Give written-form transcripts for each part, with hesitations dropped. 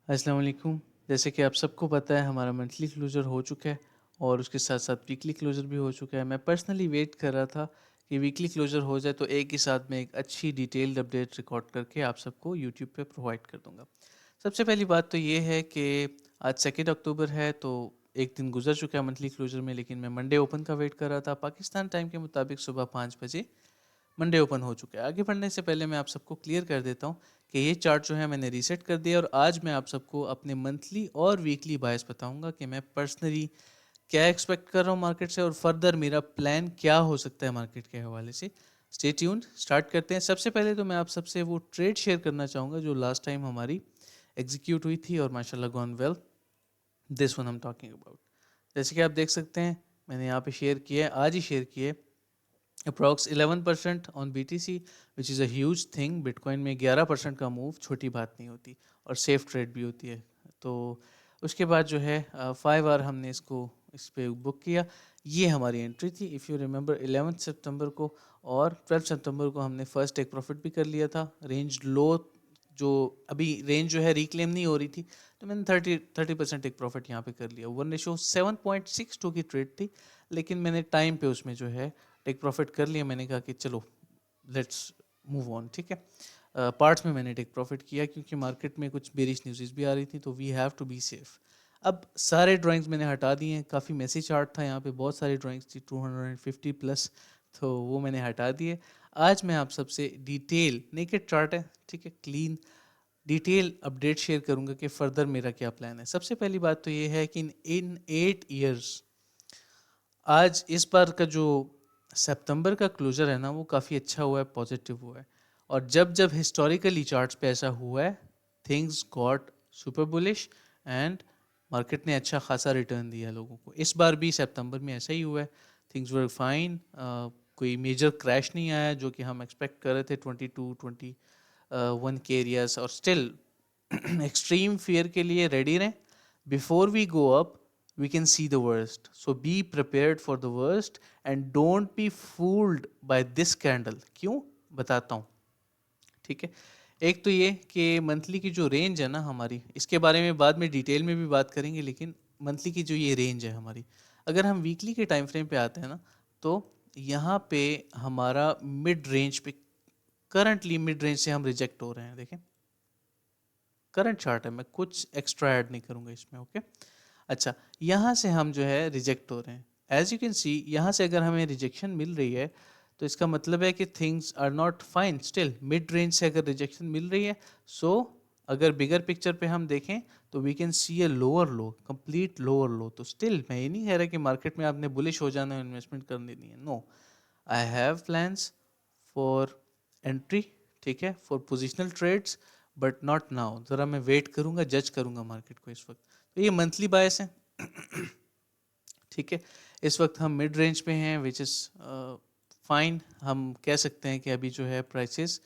अस्सलाम वालेकुम। जैसे कि आप सबको पता है हमारा मंथली क्लोज़र हो चुका है और उसके साथ-साथ वीकली क्लोज़र भी हो चुका है। मैं पर्सनली वेट कर रहा था कि वीकली क्लोज़र हो जाए तो एक ही साथ में एक अच्छी डिटेल्ड अपडेट रिकॉर्ड करके आप सबको यूट्यूब पे प्रोवाइड कर दूँगा। सबसे पहली बात तो ये है कि आज 2 अक्टूबर है तो एक दिन गुज़र चुका है मंथली क्लोज़र में, लेकिन मैं मंडे ओपन का वेट कर रहा था। पाकिस्तान टाइम के मुताबिक सुबह 5 बजे मंडे ओपन हो चुका है। आगे बढ़ने से पहले मैं आप सबको क्लियर कर देता हूँ कि ये चार्ट जो है मैंने रीसेट कर दिया और आज मैं आप सबको अपने मंथली और वीकली बायस बताऊंगा कि मैं पर्सनली क्या एक्सपेक्ट कर रहा हूँ मार्केट से और फर्दर मेरा प्लान क्या हो सकता है मार्केट के हवाले से। स्टे ट्यून्ड, स्टार्ट करते हैं। सबसे पहले तो मैं आप सबसे वो ट्रेड शेयर करना चाहूँगा जो लास्ट टाइम हमारी एग्जीक्यूट हुई थी और माशाल्लाह gone well. This one I am talking about. जैसे कि आप देख सकते हैं मैंने यहाँ पे शेयर किया है, आज ही शेयर किया है, approx 11% on BTC which is a huge thing. Bitcoin में 11% का मूव छोटी बात नहीं होती और सेफ ट्रेड भी होती है। तो उसके बाद जो है 5 आवर हमने इसको इस पे बुक किया। ये हमारी एंट्री थी इफ़ यू रिमेंबर 11 सितंबर को, और 12 सितंबर को हमने फर्स्ट टेक प्रॉफिट भी कर लिया था। रेंज लो जो अभी रेंज जो है रिक्लेम नहीं हो रही थी तो मैंने 30% एक प्रॉफिट यहाँ पे कर लिया। 1:7.62 की ट्रेड थी, लेकिन मैंने टाइम पे उसमें जो है टेक प्रॉफिट कर लिया। मैंने कहा कि चलो लेट्स मूव ऑन, ठीक है। पार्ट्स में मैंने टेक प्रॉफिट किया क्योंकि मार्केट में कुछ बेरिश न्यूज़ भी आ रही थी, तो we have to be safe. अब सारे ड्राइंग्स मैंने हटा दिए हैं। काफ़ी मैसी चार्ट था यहाँ पे, बहुत सारी ड्राइंग्स थी 250 प्लस, तो वो मैंने हटा दिए। आज मैं आप सबसे डिटेल नेकेड चार्ट है, ठीक है, क्लीन डिटेल अपडेट शेयर करूंगा कि फर्दर मेरा क्या प्लान है। सबसे पहली बात तो ये है कि इन 8 ईयर्स आज इस बार का जो सितंबर का क्लोजर है ना वो काफ़ी अच्छा हुआ है, पॉजिटिव हुआ है। और जब जब हिस्टोरिकली चार्ट्स पे ऐसा हुआ है, things got super bullish and market ने अच्छा खासा रिटर्न दिया लोगों को। इस बार भी सितंबर में ऐसा ही हुआ है, थिंग्स वर फाइन। कोई मेजर क्रैश नहीं आया जो कि हम एक्सपेक्ट कर रहे थे 22-21 के एरियाज। और स्टिल एक्सट्रीम फियर के लिए रेडी रहें। Before we go up we can see the worst, so be prepared for the worst and don't be fooled by this candle। क्यों बताता हूँ, ठीक है। एक तो ये कि मंथली की जो रेंज है ना हमारी, इसके बारे में बाद में डिटेल में भी बात करेंगे, लेकिन मंथली की जो ये रेंज है हमारी, अगर हम वीकली के टाइम फ्रेम पे आते हैं ना तो यहाँ पे हमारा मिड रेंज पे करंटली मिड रेंज से हम रिजेक्ट हो रहे हैं। देखें करंट चार्ट है, मैं कुछ एक्स्ट्रा ऐड नहीं करूँगा इसमें, ओके। अच्छा, यहाँ से हम जो है रिजेक्ट हो रहे हैं। एज यू कैन सी यहाँ से अगर हमें रिजेक्शन मिल रही है तो इसका मतलब है कि things are not fine. Still mid range से अगर रिजेक्शन मिल रही है, सो अगर बिगर पिक्चर पे हम देखें तो we can see a lower low, complete lower low. तो स्टिल मैं ये नहीं कह रहा कि मार्केट में आपने बुलिश हो जाना है, इन्वेस्टमेंट करनी नहीं है। No, I have plans for entry, ठीक है, for positional trades, but not now. ज़रा मैं वेट करूँगा, जज करूँगा मार्केट को इस वक्त। तो ये मंथली बायस है, ठीक है। इस वक्त हम मिड रेंज पे हैं विच इज़ फाइन। हम कह सकते हैं कि अभी जो है प्राइसेस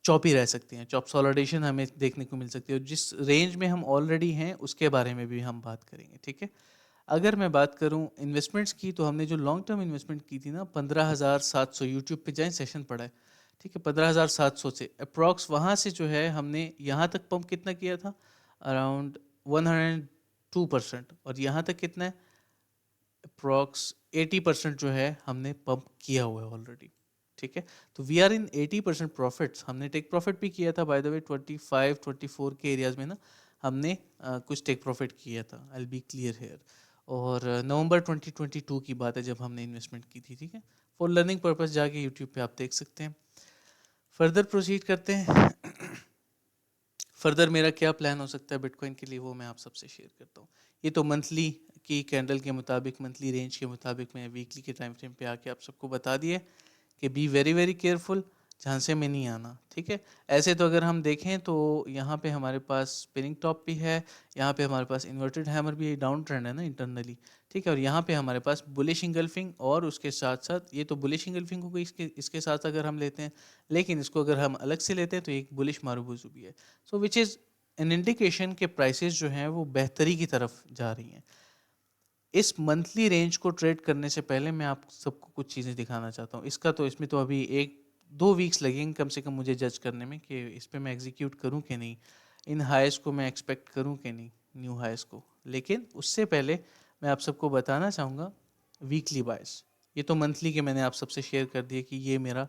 चॉपी रह सकती हैं, चॉप सॉलिडेशन हमें देखने को मिल सकती है। और जिस रेंज में हम ऑलरेडी हैं उसके बारे में भी हम बात करेंगे, ठीक है। अगर मैं बात करूं इन्वेस्टमेंट्स की, तो हमने जो लॉन्ग टर्म इन्वेस्टमेंट की थी ना 15,700, यूट्यूब पे जाएं सेशन पड़ा है, ठीक है, 15,700 से अप्रॉक्स वहाँ से जो है हमने यहाँ तक पंप कितना किया था, अराउंड 102%। और यहाँ तक कितना है, अप्रॉक्स 80% जो है हमने पंप किया हुआ है ऑलरेडी, ठीक है। तो वी आर इन 80% प्रॉफिट्स। हमने टेक प्रॉफिट भी किया था बाय द वे 25-24 के एरियाज में ना, हमने कुछ टेक प्रॉफिट किया था। I will be clear here. और नवंबर 2022 की बात है जब हमने इन्वेस्टमेंट की थी, ठीक है। फॉर लर्निंग पर्पस जाके यूट्यूब पे आप देख सकते हैं। फर्दर प्रोसीड करते हैं। फर्दर मेरा क्या प्लान हो सकता है बिटकॉइन के लिए, वो मैं आप सबसे शेयर करता हूँ। ये तो मंथली की कैंडल के मुताबिक, मंथली रेंज के मुताबिक मैं वीकली के टाइम फ्रेम पे आके आप सबको बता दिए कि बी वेरी वेरी केयरफुल, झांसे में नहीं आना, ठीक है। ऐसे तो अगर हम देखें तो यहाँ पे हमारे पास स्पिनिंग टॉप भी है, यहाँ पे हमारे पास इन्वर्टेड हैमर भी, डाउन ट्रेंड है ना इंटरनली, ठीक है। और यहाँ पे हमारे पास बुलिश इंगल्फिंग, और उसके साथ साथ ये तो बुलिश इंगल्फिंग हो गई, इसके साथ अगर हम लेते हैं, लेकिन इसको अगर हम अलग से लेते हैं तो एक बुलिश मारूबुजू भी है। सो विच इज़ एन इंडिकेशन के प्राइसेस जो हैं वो बेहतरी की तरफ जा रही हैं। इस मंथली रेंज को ट्रेड करने से पहले मैं आप सबको कुछ चीज़ें दिखाना चाहता हूँ। इसका तो इसमें तो अभी एक 2 वीक्स लगेंगे कम से कम मुझे जज करने में कि इस पे मैं एग्जीक्यूट करूं कि नहीं, इन हाइस को मैं एक्सपेक्ट करूं कि नहीं, न्यू हाइस को। लेकिन उससे पहले मैं आप सबको बताना चाहूँगा वीकली बायस। ये तो मंथली के मैंने आप सबसे शेयर कर दिए कि ये मेरा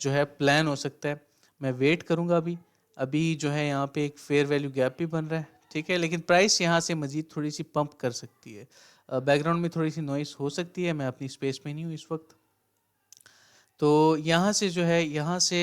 जो है प्लान हो सकता है। मैं वेट करूँगा अभी। अभी जो है यहाँ पे एक फेयर वैल्यू गैप भी बन रहा है, ठीक है, लेकिन प्राइस यहाँ से मज़ीद थोड़ी सी पंप कर सकती है। बैकग्राउंड में थोड़ी सी नॉइस हो सकती है, मैं अपनी स्पेस में नहीं हूँ इस वक्त। तो यहाँ से जो है, यहाँ से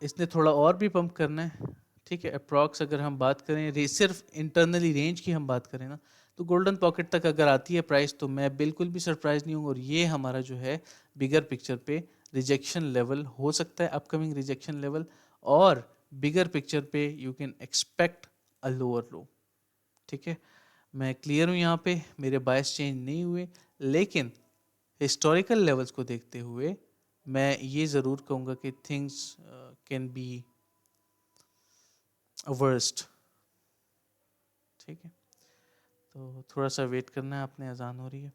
इसने थोड़ा और भी पंप करना है, ठीक है। अप्रॉक्स अगर हम बात करें सिर्फ इंटरनली रेंज की हम बात करें ना, तो गोल्डन पॉकेट तक अगर आती है प्राइस तो मैं बिल्कुल भी सरप्राइज नहीं हूँ। और ये हमारा जो है बिगर पिक्चर पे रिजेक्शन लेवल हो सकता है, अपकमिंग रिजेक्शन लेवल। और बिगर पिक्चर पे you can expect a lower लो, ठीक है। मैं क्लियर हूँ यहाँ पे, मेरे बायस चेंज नहीं हुए, लेकिन हिस्टोरिकल लेवल्स को देखते हुए मैं ये ज़रूर कहूँगा कि थिंग्स कैन बी वर्स्ट, ठीक है। तो थोड़ा सा वेट करना है, आपने अजान हो रही है।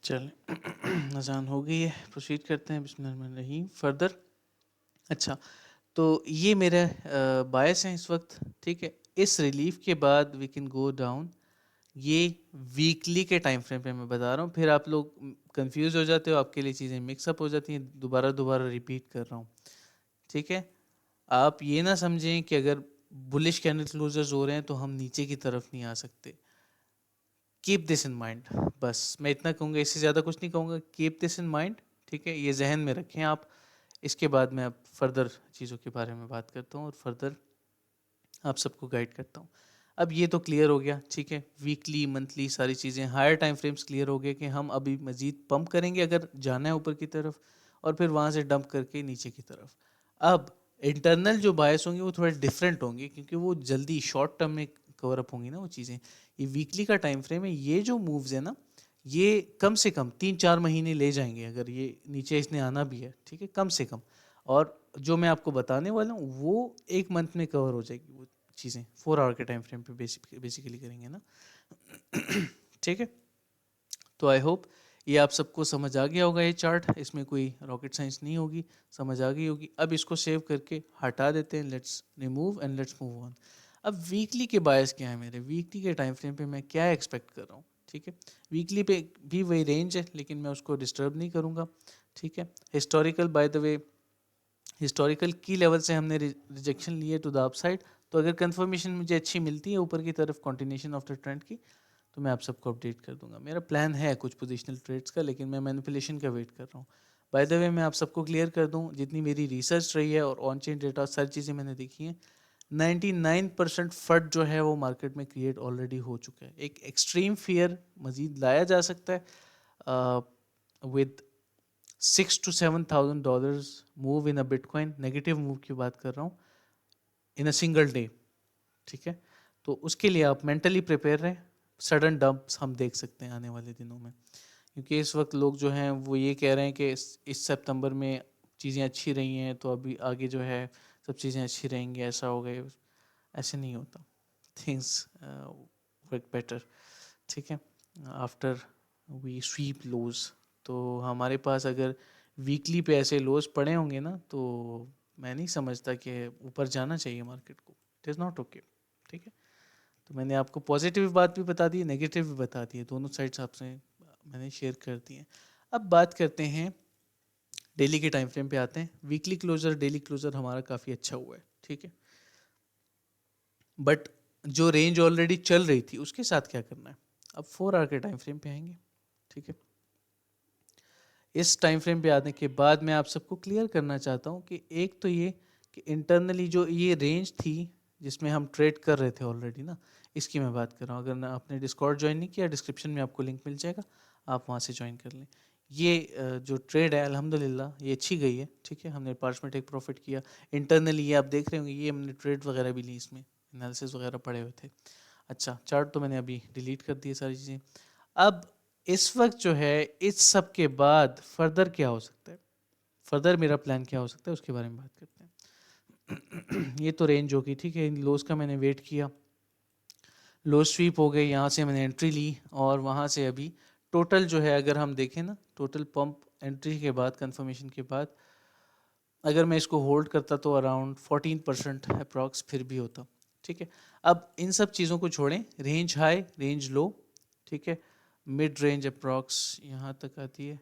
चलें अजान हो गई है, प्रोसीड करते हैं बिस्मिल्लाह फर्दर। अच्छा, तो ये मेरा बायस है इस वक्त, ठीक है। इस रिलीफ के बाद वी कैन गो डाउन। ये वीकली के टाइम फ्रेम पे मैं बता रहा हूँ, फिर आप लोग कंफ्यूज हो जाते हो, आपके लिए चीज़ें मिक्सअप हो जाती हैं, दोबारा दोबारा रिपीट कर रहा हूँ, ठीक है। आप ये ना समझें कि अगर बुलिश कैंडल क्लोजर्स हो रहे हैं तो हम नीचे की तरफ नहीं आ सकते। कीप दिस इन माइंड, बस मैं इतना कहूँगा, इससे ज़्यादा कुछ नहीं कहूँगा। कीप दिस इन माइंड, ठीक है, ये जहन में रखें आप। इसके बाद मैं अब फर्दर चीज़ों के बारे में बात करता हूँ और फर्दर आप सबको गाइड करता हूँ। अब ये तो क्लियर हो गया, ठीक है, वीकली मंथली सारी चीज़ें, हायर टाइम फ्रेम्स क्लियर हो गए कि हम अभी मज़ीद पंप करेंगे अगर जाना है ऊपर की तरफ, और फिर वहाँ से डंप करके नीचे की तरफ। अब इंटरनल जो बायस होंगी वो थोड़े डिफरेंट होंगे, क्योंकि वो जल्दी शॉर्ट टर्म में कवर अप होंगी ना वो चीज़ें। ये वीकली का टाइम फ्रेम है, ये जो मूव्स है ना, ये कम से कम 3-4 महीने ले जाएंगे अगर ये नीचे इसने आना भी है, ठीक है, कम से कम। और जो मैं आपको बताने वाला हूँ वो 1 मंथ में कवर हो जाएगी वो चीज़ें, 4 आवर के टाइम फ्रेम पे बेसिकली करेंगे ना। ठीक है, तो आई होप ये आप सबको समझ आ गया होगा। ये चार्ट, इसमें कोई रॉकेट साइंस नहीं होगी, समझ आ गई होगी। अब इसको सेव करके हटा देते हैं, let's remove and let's move on. अब वीकली के बायस क्या है मेरे, वीकली के टाइम फ्रेम पे मैं क्या एक्सपेक्ट कर रहा हूँ, ठीक है। वीकली पे भी वही रेंज है, लेकिन मैं उसको डिस्टर्ब नहीं करूँगा, ठीक है। Historical bye the way, historical की लेवल से हमने रिजेक्शन लिए टू द अपसाइड। तो अगर कंफर्मेशन मुझे अच्छी मिलती है ऊपर की तरफ कंटिन्यूशन ऑफ द ट्रेंड की, तो मैं आप सबको अपडेट कर दूंगा। मेरा प्लान है कुछ पोजिशनल ट्रेड्स का, लेकिन मैं मैनिपुलेशन का वेट कर रहा हूँ। बाय द वे मैं आप सबको क्लियर कर दूँ, जितनी मेरी रिसर्च रही है और ऑन चेन डेटा सारी चीज़ें मैंने देखी हैं, 99% फट जो है वो मार्केट में क्रिएट ऑलरेडी हो चुका है। एक एक्सट्रीम फियर मज़ीद लाया जा सकता है with $6,000 to $7,000 move in a bitcoin, negative move की बात कर रहा हूँ, इन अ सिंगल डे, ठीक है। तो उसके लिए आप मेंटली प्रिपेयर रहें, सडन डंप्स हम देख सकते हैं आने वाले दिनों में। क्योंकि इस वक्त लोग जो हैं वो ये कह रहे हैं कि इस सितंबर में चीज़ें अच्छी रही हैं तो अभी आगे जो है सब चीज़ें अच्छी रहेंगी, ऐसा हो गए, ऐसे नहीं होता। थिंग्स वर्क बेटर, ठीक है, आफ्टर वी स्वीप लोज। तो हमारे पास अगर वीकली पे ऐसे लोज पड़े होंगे ना, तो मैं नहीं समझता कि ऊपर जाना चाहिए मार्केट को। It is not okay. ठीक है, तो मैंने आपको पॉजिटिव बात भी बता दी, नेगेटिव भी बता दी है, दोनों साइड्स आपसे मैंने शेयर कर दी हैं। अब बात करते हैं डेली के टाइम फ्रेम पे आते हैं। वीकली क्लोजर, डेली क्लोजर हमारा काफ़ी अच्छा हुआ है। ठीक है, बट जो रेंज ऑलरेडी चल रही थी उसके साथ क्या करना है। अब 4 आवर के टाइम फ्रेम पे आएंगे। ठीक है, इस टाइम फ्रेम पे आने के बाद मैं आप सबको क्लियर करना चाहता हूँ कि एक तो ये कि इंटरनली जो ये रेंज थी जिसमें हम ट्रेड कर रहे थे ऑलरेडी ना, इसकी मैं बात कर रहा हूँ। अगर ना आपने डिस्कॉर्ड ज्वाइन नहीं किया, डिस्क्रिप्शन में आपको लिंक मिल जाएगा, आप वहाँ से ज्वाइन कर लें। ये जो ट्रेड है अल्हम्दुलिल्लाह ये अच्छी गई है। ठीक है, हमने पार्ट्स में टेक प्रॉफिट किया। इंटरनली ये आप देख रहे होंगे, ये हमने ट्रेड वगैरह भी ली, इसमें एनालिसिस वगैरह पड़े हुए थे। अच्छा, चार्ट तो मैंने अभी डिलीट कर दिए सारी चीज़ें। अब इस वक्त जो है, इस सब के बाद फर्दर क्या हो सकता है, फर्दर मेरा प्लान क्या हो सकता है, उसके बारे में बात करते हैं। ये तो रेंज होगी। ठीक है, इन लोज का मैंने वेट किया, लो स्वीप हो गई, यहाँ से मैंने एंट्री ली, और वहाँ से अभी टोटल जो है अगर हम देखें ना, टोटल पंप एंट्री के बाद, कंफर्मेशन के बाद, अगर मैं इसको होल्ड करता तो अराउंड 14% अप्रॉक्स फिर भी होता। ठीक है, अब इन सब चीज़ों को छोड़ें, रेंज हाई, रेंज लो, ठीक है, मिड रेंज अप्रॉक्स यहाँ तक आती है,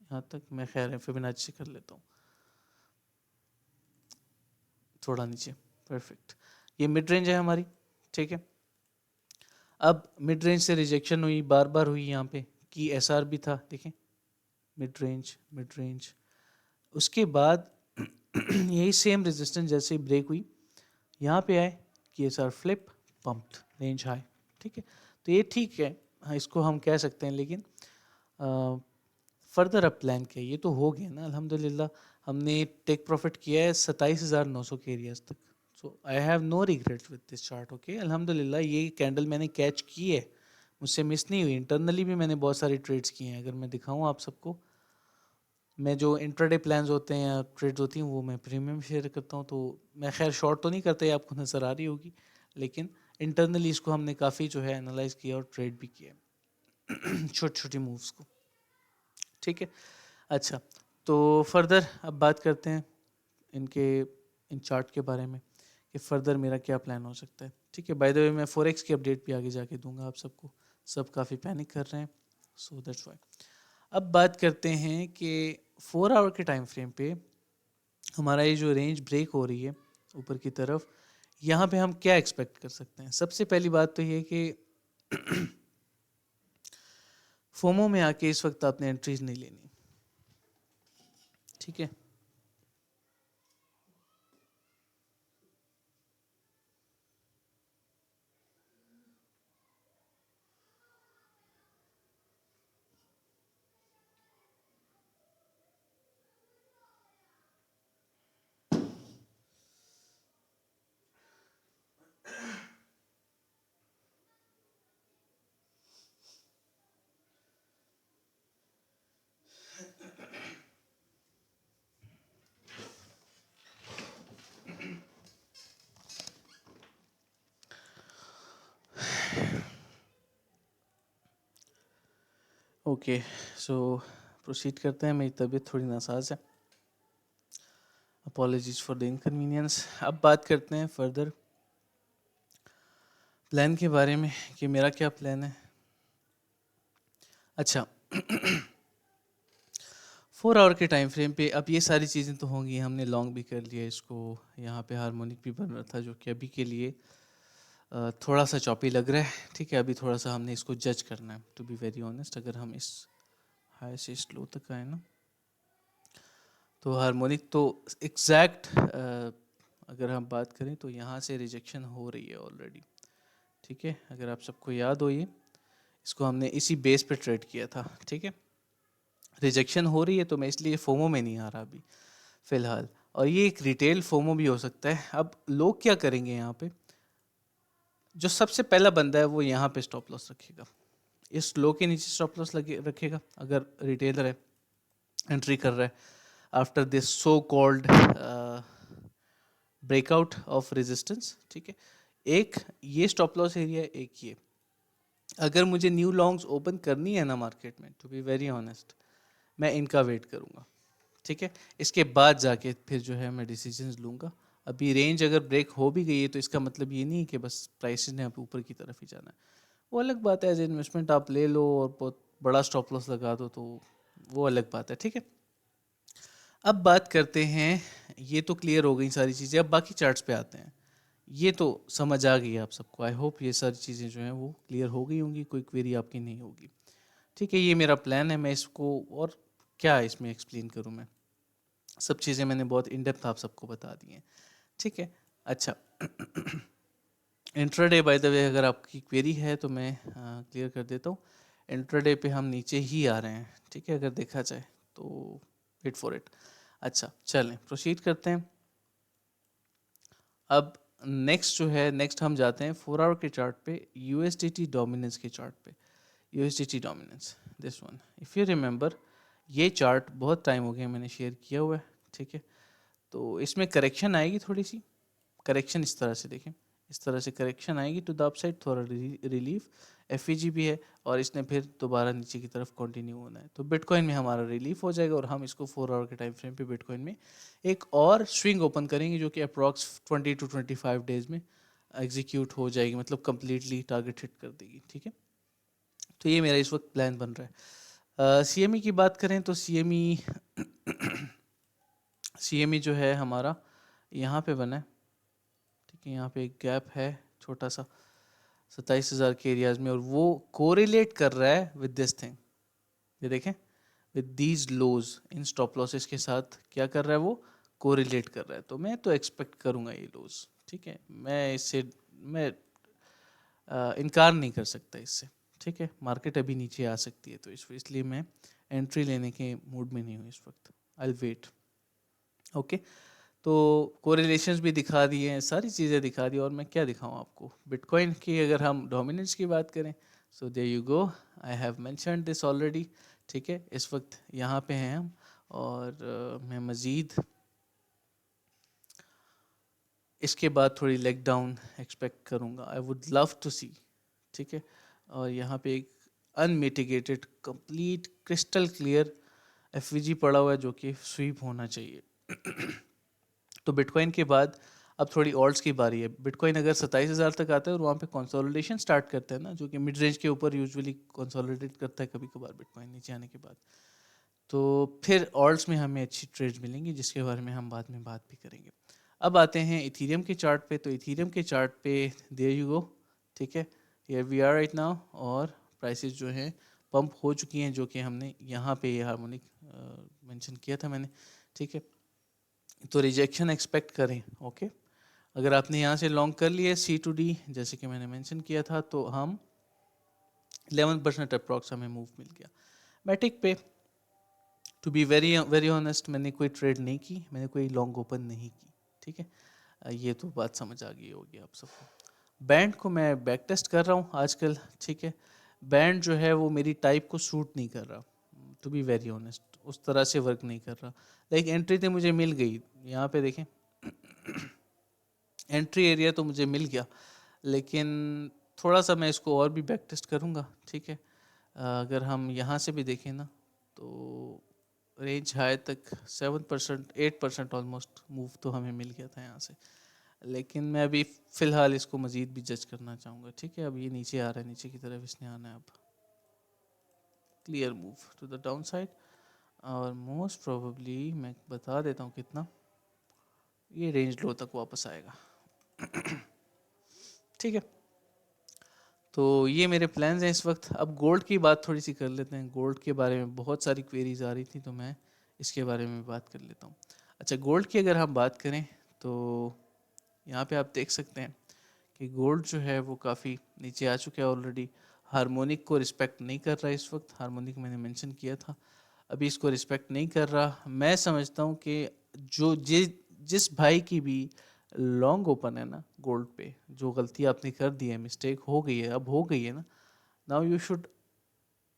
यहाँ तक मैं खैर फिबोनाची से कर लेता हूँ, थोड़ा नीचे, परफेक्ट, ये मिड रेंज है हमारी। ठीक है, अब मिड रेंज से रिजेक्शन हुई, बार बार हुई, यहाँ पे की एसआर भी था, देखें मिड रेंज, मिड रेंज, उसके बाद यही सेम रेजिस्टेंस जैसे ही ब्रेक हुई, यहाँ पे आए कि SR flip, pumped, range high. ठीक है, तो ये ठीक है, हाँ इसको हम कह सकते हैं, लेकिन फर्दर अब प्लान किया, ये तो हो गया ना अल्हम्दुलिल्लाह। हमने टेक प्रॉफिट किया है 27,900 के एरियाज तक, so I have no regrets with this chart. Okay, अल्हम्दुलिल्लाह ये कैंडल मैंने कैच की है, मुझसे मिस नहीं हुई। इंटरनली भी मैंने बहुत सारी ट्रेड्स किए हैं, अगर मैं दिखाऊं आप सबको, मैं जो इंट्राडे प्लान्स होते हैं या ट्रेड्स होती हैं वो मैं प्रीमियम शेयर करता हूँ। तो मैं खैर शॉर्ट तो नहीं करता, ये आपको नज़र आ रही होगी, लेकिन इंटरनली इसको हमने काफ़ी जो है एनालाइज किया और ट्रेड भी किया छोटी छोटी मूव्स को। ठीक है, अच्छा, तो फर्दर अब बात करते हैं इनके, इन चार्ट के बारे में कि फर्दर मेरा क्या प्लान हो सकता है। ठीक है, बाय द वे मैं फॉरेक्स की अपडेट भी आगे जाके दूंगा आप सबको, सब काफ़ी पैनिक कर रहे हैं, सो दैट्स वाई। अब बात करते हैं कि 4 आवर के टाइम फ्रेम पे हमारा ये जो रेंज ब्रेक हो रही है ऊपर की तरफ, यहाँ पे हम क्या एक्सपेक्ट कर सकते हैं। सबसे पहली बात तो ये कि फोमो में आके इस वक्त आपने एंट्रीज नहीं लेनी। ठीक है, ओके, सो प्रोसीड करते हैं। मेरी तबीयत थोड़ी नासाज है, अपॉलॉजीज फॉर द इनकन्वीनियंस। अब बात करते हैं फर्दर प्लान के बारे में कि मेरा क्या प्लान है। अच्छा, 4 आवर के टाइम फ्रेम पे अब ये सारी चीज़ें तो होंगी, हमने लॉन्ग भी कर लिया इसको, यहाँ पे हार्मोनिक भी बन रहा था जो कि अभी के लिए थोड़ा सा चॉपी लग रहा है। ठीक है, अभी थोड़ा सा हमने इसको जज करना है, टू बी वेरी ऑनेस्ट। अगर हम इस हाई से स्लो तक आए ना, तो हार्मोनिक तो एग्जैक्ट अगर हम बात करें तो यहाँ से रिजेक्शन हो रही है ऑलरेडी। ठीक है, अगर आप सबको याद हो, ये इसको हमने इसी बेस पे ट्रेड किया था। ठीक है, रिजेक्शन हो रही है तो मैं इसलिए फोमो में नहीं आ रहा अभी फ़िलहाल, और ये एक रिटेल फोमो भी हो सकता है। अब लोग क्या करेंगे, यहाँ पे जो सबसे पहला बंदा है वो यहाँ पे स्टॉप लॉस रखेगा, इस लो के नीचे स्टॉप लॉस लगे रखेगा अगर रिटेलर है, एंट्री कर रहा है after this so called breakout of resistance. ठीक है, एक ये स्टॉप लॉस एरिया, एक ये, अगर मुझे न्यू लॉन्ग्स ओपन करनी है ना मार्केट में, टू बी वेरी ऑनेस्ट, मैं इनका वेट करूँगा, ठीक है। इसके बाद जाके फिर जो है मैं डिसीजंस लूँगा। अभी रेंज अगर ब्रेक हो भी गई है तो इसका मतलब ये नहीं है कि बस प्राइसेस ने अब ऊपर की तरफ ही जाना है। वो अलग बात है, एज इन्वेस्टमेंट आप ले लो और बहुत बड़ा स्टॉप लॉस लगा दो तो वो अलग बात है, ठीक है। अब बात करते हैं, ये तो क्लियर हो गई सारी चीज़ें, अब बाकी चार्ट्स पे आते हैं। ये तो समझ आ गई है आप सबको, आई होप ये सारी चीज़ें जो हैं वो क्लियर हो गई होंगी, कोई क्वेरी आपकी नहीं होगी, ठीक है। ये मेरा प्लान है, मैं इसको और क्या इसमें एक्सप्लेन करूँ मैं, सब चीज़ें मैंने बहुत इन डेप्थ आप सबको बता दी हैं, ठीक है। अच्छा इंट्राडे बाय द वे अगर आपकी क्वेरी है तो मैं क्लियर कर देता हूँ। इंट्राडे पे हम नीचे ही आ रहे हैं, ठीक है, अगर देखा जाए तो वेट फॉर इट। अच्छा चलें प्रोसीड करते हैं। अब नेक्स्ट जो है, नेक्स्ट हम जाते हैं 4 आवर के चार्ट पे, यूएसडीटी डोमिनेंस के चार्ट पे। USDT dominance, this one, if you remember, ये चार्ट बहुत टाइम हो गया मैंने शेयर किया हुआ है, ठीक है। तो इसमें करेक्शन आएगी थोड़ी सी, करेक्शन इस तरह से देखें, इस तरह से करेक्शन आएगी टू द अपसाइड, थोड़ा रिलीफ, एफईजी भी है और इसने फिर दोबारा नीचे की तरफ कंटिन्यू होना है। तो बिटकॉइन में हमारा रिलीफ हो जाएगा और हम इसको 4 आवर के टाइम फ्रेम पे बिटकॉइन में एक और स्विंग ओपन करेंगे जो कि अप्रॉक्स 20 to 25 डेज में एग्जीक्यूट हो जाएगी, मतलब कंप्लीटली टारगेट हिट कर देगी, ठीक है। तो ये मेरा इस वक्त प्लान बन रहा है। सीएमई की बात करें तो सीएमई सीएमई जो है हमारा यहाँ पे बना है, ठीक है। यहाँ पे एक गैप है छोटा सा 27,000 के एरियाज में और वो कोरिलेट कर रहा है विद दिस थिंग, ये देखें, with these lows in stop losses के साथ क्या कर रहा है वो, कोरिलेट कर रहा है। तो मैं तो एक्सपेक्ट करूँगा ये लोज, ठीक है, मैं इससे मैं इनकार नहीं कर सकता इससे, ठीक है। मार्केट अभी नीचे आ सकती है तो इसलिए मैं एंट्री लेने के मूड में नहीं हूँ इस वक्त, आई वेट, ओके। तो कोरिलेशंस भी दिखा दिए हैं, सारी चीज़ें दिखा दी और मैं क्या दिखाऊं आपको। बिटकॉइन की अगर हम डोमिनेंस की बात करें, so there you go, I have mentioned this already, ठीक है। इस वक्त यहाँ पे हैं हम और मैं मज़ीद इसके बाद थोड़ी लेग डाउन एक्सपेक्ट करूँगा, आई वुड लव टू सी, ठीक है। और यहाँ पे एक unmitigated complete crystal clear FVG पड़ा हुआ है जो कि स्वीप होना चाहिए। तो बिटकॉइन के बाद अब थोड़ी ऑल्ट्स की बारी है। बिटकॉइन अगर 27,000 तक आता है और वहाँ पे कंसोलिडेशन स्टार्ट करता है ना, जो कि मिड रेंज के ऊपर यूजुअली कंसोलिडेट करता है कभी कभार बिटकॉइन नीचे आने के बाद, तो फिर ऑल्ट्स में हमें अच्छी ट्रेड मिलेंगी जिसके बारे में हम बाद में बात भी करेंगे। अब आते हैं इथीरियम के चार्ट पे। तो इथीरियम के चार्ट पे देयर यू गो, ठीक है, here we are right now और प्राइसेस जो हैं पंप हो चुकी हैं, जो कि हमने यहाँ पे ये हार्मोनिक मेंशन किया था मैंने, ठीक है। तो रिजेक्शन एक्सपेक्ट करें, ओके। अगर आपने यहाँ से लॉन्ग कर लिया सी टू डी जैसे कि मैंने मेंशन किया था तो हम 11% अप्रॉक्स हमें मूव मिल गया। मैटिक पे to be very very honest मैंने कोई ट्रेड नहीं की, मैंने कोई लॉन्ग ओपन नहीं की, ठीक है। ये तो बात समझ आ गई होगी आप सबको। बैंड को मैं बैक टेस्ट कर रहा हूँ आजकल, ठीक है। बैंड जो है वो मेरी टाइप को सूट नहीं कर रहा, टू बी वेरी ऑनेस्ट, उस तरह से वर्क नहीं कर रहा। लाइक एंट्री तो मुझे मिल गई, यहाँ पे देखें एंट्री एरिया तो मुझे मिल गया, लेकिन थोड़ा सा मैं इसको और भी बैक टेस्ट करूँगा, ठीक है। अगर हम यहाँ से भी देखें ना तो रेंज हाई तक 7% 8% ऑलमोस्ट मूव तो हमें मिल गया था यहाँ से, लेकिन मैं अभी फ़िलहाल इसको मज़ीद भी जज करना चाहूँगा, ठीक है। अब ये नीचे आ रहा है, नीचे की तरफ इसने आना है, अब clear move to the downside और मोस्ट प्रोबेबली मैं बता देता हूँ कितना, ये रेंज लो तक वापस आएगा, ठीक है। तो ये मेरे प्लान्स हैं इस वक्त। अब गोल्ड की बात थोड़ी सी कर लेते हैं, गोल्ड के बारे में बहुत सारी क्वेरीज आ रही थी तो मैं इसके बारे में बात कर लेता हूँ। अच्छा गोल्ड की अगर हम बात करें तो यहाँ पे आप देख सकते हैं कि गोल्ड जो है वो काफ़ी नीचे आ चुका है ऑलरेडी, हार्मोनिक को रिस्पेक्ट नहीं कर रहा है इस वक्त, हार्मोनिक मैंने मेंशन किया था, अभी इसको रिस्पेक्ट नहीं कर रहा। मैं समझता हूँ कि जो जिस भाई की भी लॉन्ग ओपन है ना गोल्ड पे, जो गलती आपने कर दी है, मिस्टेक हो गई है, अब हो गई है ना, now you should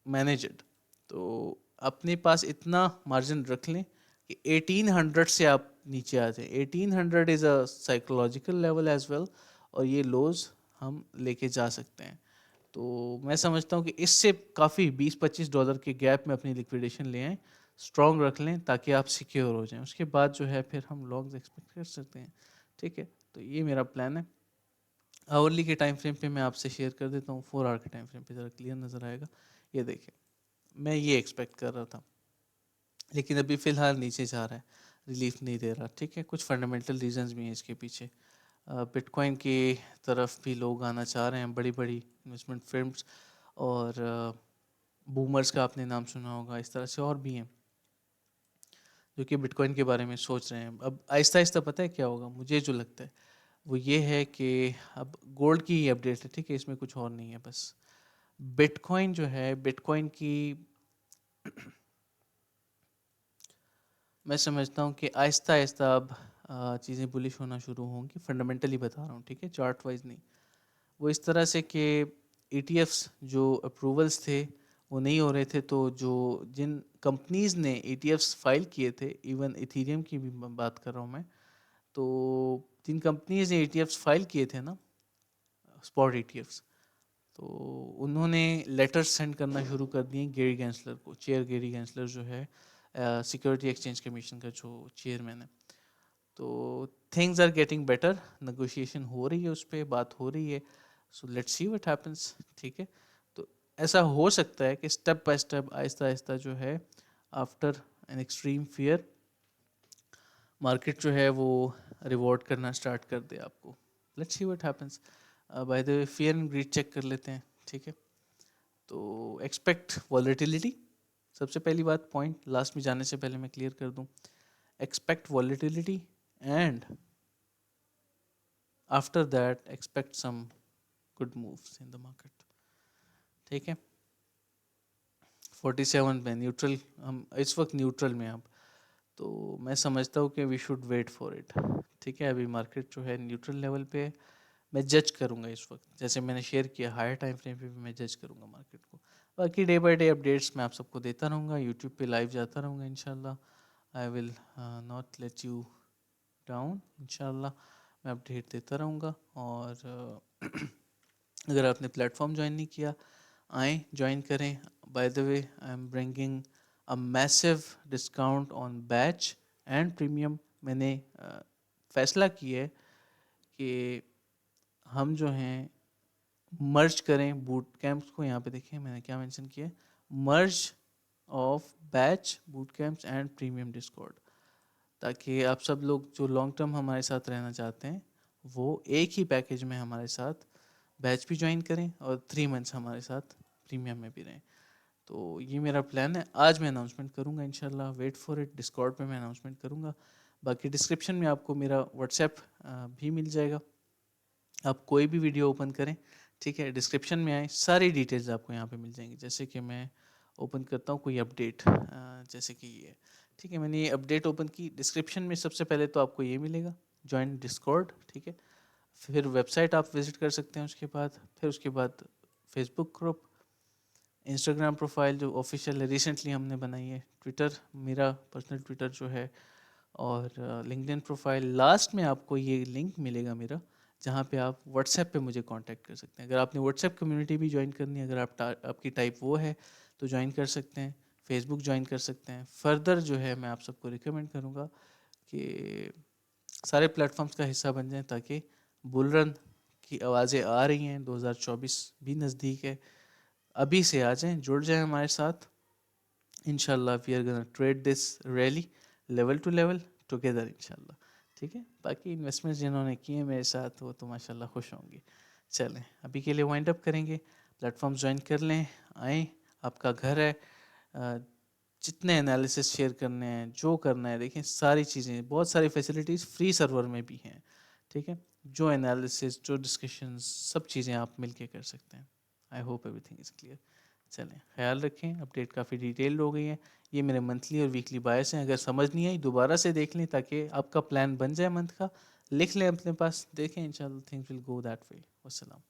manage it. तो अपने पास इतना मार्जिन रख लें कि 1800 से आप नीचे आ जाए। 1800 is a psychological level as well और ये लोज हम लेके जा सकते हैं। तो मैं समझता हूँ कि इससे काफ़ी $20-25 के गैप में अपनी लिक्विडेशन ले आएँ, स्ट्रॉन्ग रख लें ताकि आप सिक्योर हो जाएँ। उसके बाद जो है फिर हम लॉन्ग्स एक्सपेक्ट कर सकते हैं, ठीक है? तो ये मेरा प्लान है। आवरली के टाइम फ्रेम पे मैं आपसे शेयर कर देता हूँ, 4 आवर के टाइम फ्रेम पे ज़रा क्लियर नज़र आएगा। ये देखिए, मैं ये एक्सपेक्ट कर रहा था, लेकिन अभी फ़िलहाल नीचे जा रहा है, रिलीफ नहीं दे रहा, ठीक है? कुछ फंडामेंटल रीज़न्स भी हैं इसके पीछे। बिटकॉइन की तरफ भी लोग आना चाह रहे हैं, बड़ी-बड़ी इन्वेस्टमेंट फ़र्म्स, और बूमर्स का आपने नाम सुना होगा, इस तरह से और भी हैं जो कि बिटकॉइन के बारे में सोच रहे हैं। अब आहिस्ता-आहिस्ता पता है क्या होगा? मुझे जो लगता है वो ये है कि अब गोल्ड की ही अपडेट है, ठीक है? इसमें कुछ और नहीं है बस। बिटकॉइन जो है, बिटकॉइन की मैं समझता हूँ कि आहिस्ता-आहिस्ता अब चीज़ें बुलिश होना शुरू होंगी, फंडामेंटली बता रहा हूँ, ठीक है? चार्ट वाइज़ नहीं। वो इस तरह से कि ईटीएफ्स जो अप्रूवल्स थे वो नहीं हो रहे थे, तो जो जिन कंपनीज़ ने ईटीएफ्स फाइल किए थे, इवन इथेरियम की भी बात कर रहा हूँ मैं, तो जिन कंपनीज़ ने ईटीएफ्स फाइल किए थे ना, स्पॉट ईटीएफ्स, तो उन्होंने लेटर्स सेंड करना शुरू कर दिए गेरी गैंसलर को। चेयर गेरी गैंसलर जो है सिक्योरिटी एक्सचेंज कमीशन का जो चेयरमैन है। तो things are getting better, negotiation हो रही है, उस पर बात हो रही है। So let's see what happens, ठीक है? तो ऐसा हो सकता है कि स्टेप बाय स्टेप, आहिस्ता आहिस्ता जो है, after an extreme fear, market जो है वो रिवॉर्ड करना स्टार्ट कर दे आपको। Let's see what happens. By the way, fear and greed check कर लेते हैं, ठीक है? तो एक्सपेक्ट वॉलेटिलिटी, सबसे पहली बात, पॉइंट लास्ट में जाने से पहले मैं क्लियर कर दूं। Expect volatility, and after that expect some good moves in the market, ठीक है? 47 में न्यूट्रल, हम इस वक्त न्यूट्रल में, अब तो मैं समझता हूँ कि we should wait for it, ठीक है? अभी मार्केट जो है न्यूट्रल लेवल पे है। मैं जज करूँगा इस वक्त, जैसे मैंने शेयर किया, हायर टाइम फ्रेम पे भी मैं जज करूँगा मार्केट को। बाकी डे बाय डे अपडेट्स मैं आप सबको देता रहूँगा, यूट्यूब पे लाइव जाता रहूँगा इंशाल्लाह। I will not let you down, इंशाल्लाह मैं अपडेट देता रहूँगा। और अगर आपने प्लेटफॉर्म ज्वाइन नहीं किया, आएँ ज्वाइन करें। Bye the way, I am bringing a massive discount on batch and premium. मैंने फैसला किया है कि हम जो हैं मर्ज करें बूट कैंप्स को। यहाँ पे देखिए मैंने क्या मेंशन किया है, merge of batch, boot camps and premium Discord, ताकि आप सब लोग जो लॉन्ग टर्म हमारे साथ रहना चाहते हैं वो एक ही पैकेज में हमारे साथ बैच भी ज्वाइन करें और 3 मंथ्स हमारे साथ प्रीमियम में भी रहें। तो ये मेरा प्लान है। आज मैं अनाउंसमेंट करूँगा इंशाल्लाह, वेट फॉर इट। डिस्कॉर्ड पे मैं अनाउंसमेंट करूँगा। बाकी डिस्क्रिप्शन में आपको मेरा व्हाट्सएप भी मिल जाएगा। आप कोई भी वीडियो ओपन करें, ठीक है, डिस्क्रिप्शन में आए, सारी डिटेल्स आपको यहाँ पे मिल जाएंगी। जैसे कि मैं ओपन करता हूँ कोई अपडेट, जैसे कि ये, ठीक है, मैंने ये अपडेट ओपन की। डिस्क्रिप्शन में सबसे पहले तो आपको ये मिलेगा, जॉइन डिस्कॉर्ड, ठीक है? फिर वेबसाइट आप विजिट कर सकते हैं, उसके बाद फेसबुक ग्रुप, इंस्टाग्राम प्रोफाइल जो ऑफिशियल है, रिसेंटली हमने बनाई है, ट्विटर, मेरा पर्सनल ट्विटर जो है, और लिंक्डइन प्रोफाइल। लास्ट में आपको ये लिंक मिलेगा मेरा, जहाँ पे आप व्हाट्सएप पे मुझे कांटेक्ट कर सकते हैं। अगर आपने व्हाट्सएप कम्युनिटी भी ज्वाइन करनी है, अगर आपकी टाइप वो है तो ज्वाइन कर सकते हैं। फेसबुक ज्वाइन कर सकते हैं। फर्दर जो है मैं आप सबको रिकमेंड करूँगा कि सारे प्लेटफॉर्म्स का हिस्सा बन जाएं, ताकि बुल रन की आवाज़ें आ रही हैं, 2024 भी नज़दीक है, अभी से आ जाएं, जुड़ जाएं हमारे साथ। इंशाल्लाह we are gonna trade this rally level to level together इंशाल्लाह, ठीक है? बाकी इन्वेस्टमेंट्स जिन्होंने किए मेरे साथ वो तो माशाल्लाह खुश होंगे। चलें, अभी के लिए वाइंड अप करेंगे। प्लेटफॉर्म ज्वाइन कर लें, आएँ, आपका घर है। जितने एनालिसिस शेयर करने हैं, जो करना है, देखें सारी चीज़ें, बहुत सारी फैसिलिटीज़ फ्री सर्वर में भी हैं, ठीक है? जो एनालिसिस, जो डिस्कशंस, सब चीज़ें आप मिलके कर सकते हैं। I hope everything is clear. चलें, ख्याल रखें, अपडेट काफ़ी डिटेल्ड हो गई है। ये मेरे मंथली और वीकली बायस हैं, अगर समझ नहीं आई दोबारा से देख लें, ताकि आपका प्लान बन जाए मंथ का। लिख लें अपने पास, देखें, इंशाल्लाह things will go that way. वस्सलाम।